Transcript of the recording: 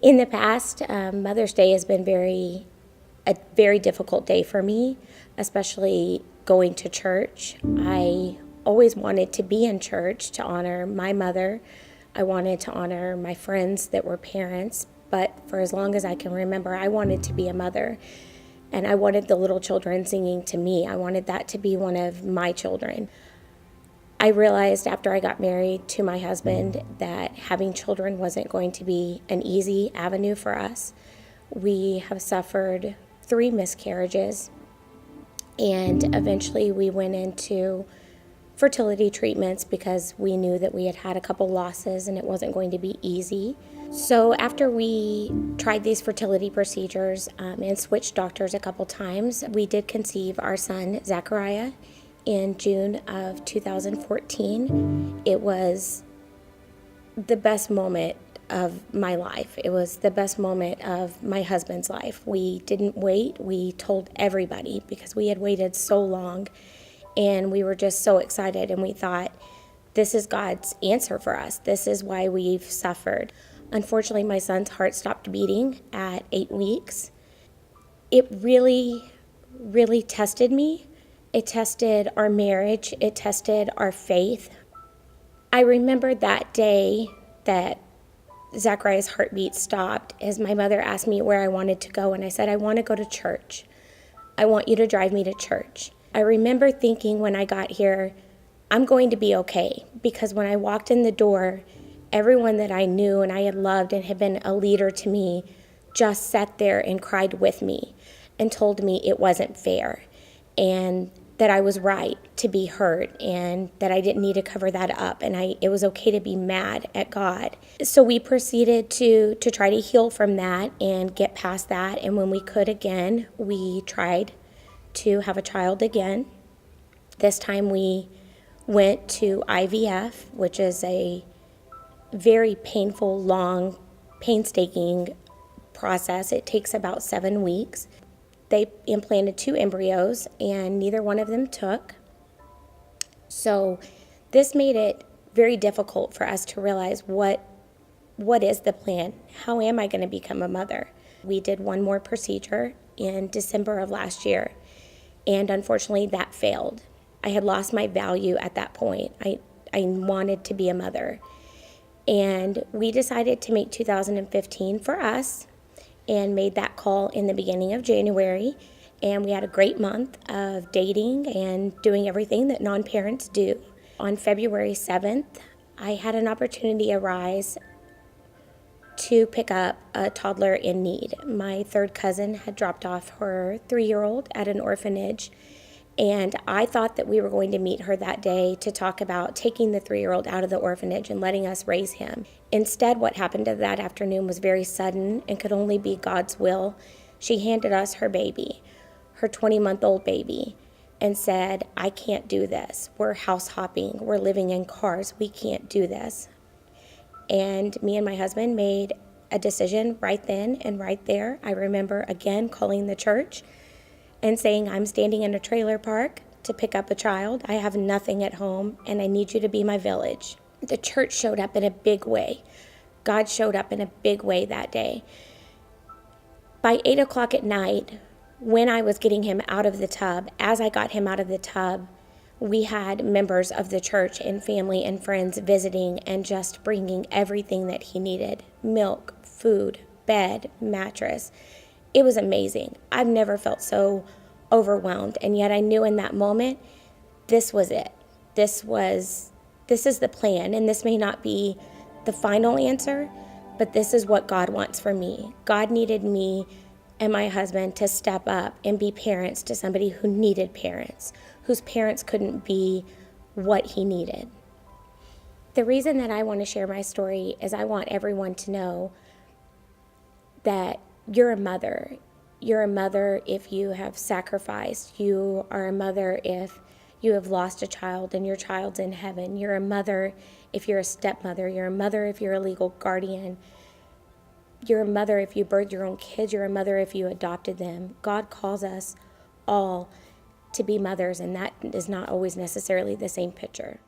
In the past, Mother's Day has been a very difficult day for me, especially going to church. I always wanted to be in church to honor my mother. I wanted to honor my friends that were parents, but for as long as I can remember, I wanted to be a mother. And I wanted the little children singing to me. I wanted that to be one of my children. I realized after I got married to my husband that having children wasn't going to be an easy avenue for us. We have suffered 3 miscarriages, and eventually we went into fertility treatments because we knew that we had had a couple losses and it wasn't going to be easy. So after we tried these fertility procedures and switched doctors a couple times, we did conceive our son, Zachariah, in June of 2014. It was the best moment of my life. It was the best moment of my husband's life. We didn't wait. We told everybody because we had waited so long, and we were just so excited, and we thought, this is God's answer for us. This is why we've suffered. Unfortunately, my son's heart stopped beating at 8 weeks. It really, really tested me. It tested our marriage. It tested our faith. I remember that day that Zachariah's heartbeat stopped as my mother asked me where I wanted to go, and I said, I want to go to church. I want you to drive me to church. I remember thinking when I got here, I'm going to be okay, because when I walked in the door, everyone that I knew and I had loved and had been a leader to me just sat there and cried with me and told me it wasn't fair and that I was right to be hurt and that I didn't need to cover that up, and it was okay to be mad at God. So we proceeded to try to heal from that and get past that, and when we could again, we tried to have a child again. This time we went to IVF, which is a very painful, long, painstaking process. It takes about 7 weeks. They implanted 2 embryos, and neither one of them took. So this made it very difficult for us to realize what is the plan? How am I going to become a mother? We did one more procedure in December of last year, and unfortunately that failed. I had lost my value at that point. I wanted to be a mother. And we decided to make 2015 for us, and made that call in the beginning of January, and we had a great month of dating and doing everything that non-parents do. On February 7th, I had an opportunity arise to pick up a toddler in need. My third cousin had dropped off her 3-year-old at an orphanage, and I thought that we were going to meet her that day to talk about taking the 3-year-old out of the orphanage and letting us raise him. Instead, what happened that afternoon was very sudden and could only be God's will. She handed us her baby, her 20-month-old baby, and said, I can't do this. We're house hopping. We're living in cars. We can't do this. And me and my husband made a decision right then and right there. I remember again calling the church and saying, I'm standing in a trailer park to pick up a child. I have nothing at home, and I need you to be my village. The church showed up in a big way. God showed up in a big way that day. By 8 o'clock at night, when I was getting him out of the tub, as I got him out of the tub, we had members of the church and family and friends visiting and just bringing everything that he needed: milk, food, bed, mattress. It was amazing. I've never felt so overwhelmed, and yet I knew in that moment, this was it. This is the plan, and this may not be the final answer, but this is what God wants for me. God needed me and my husband to step up and be parents to somebody who needed parents, whose parents couldn't be what he needed. The reason that I want to share my story is I want everyone to know that you're a mother. You're a mother if you have sacrificed. You are a mother if you have lost a child and your child's in heaven. You're a mother if you're a stepmother. You're a mother if you're a legal guardian. You're a mother if you birthed your own kids. You're a mother if you adopted them. God calls us all to be mothers, and that is not always necessarily the same picture.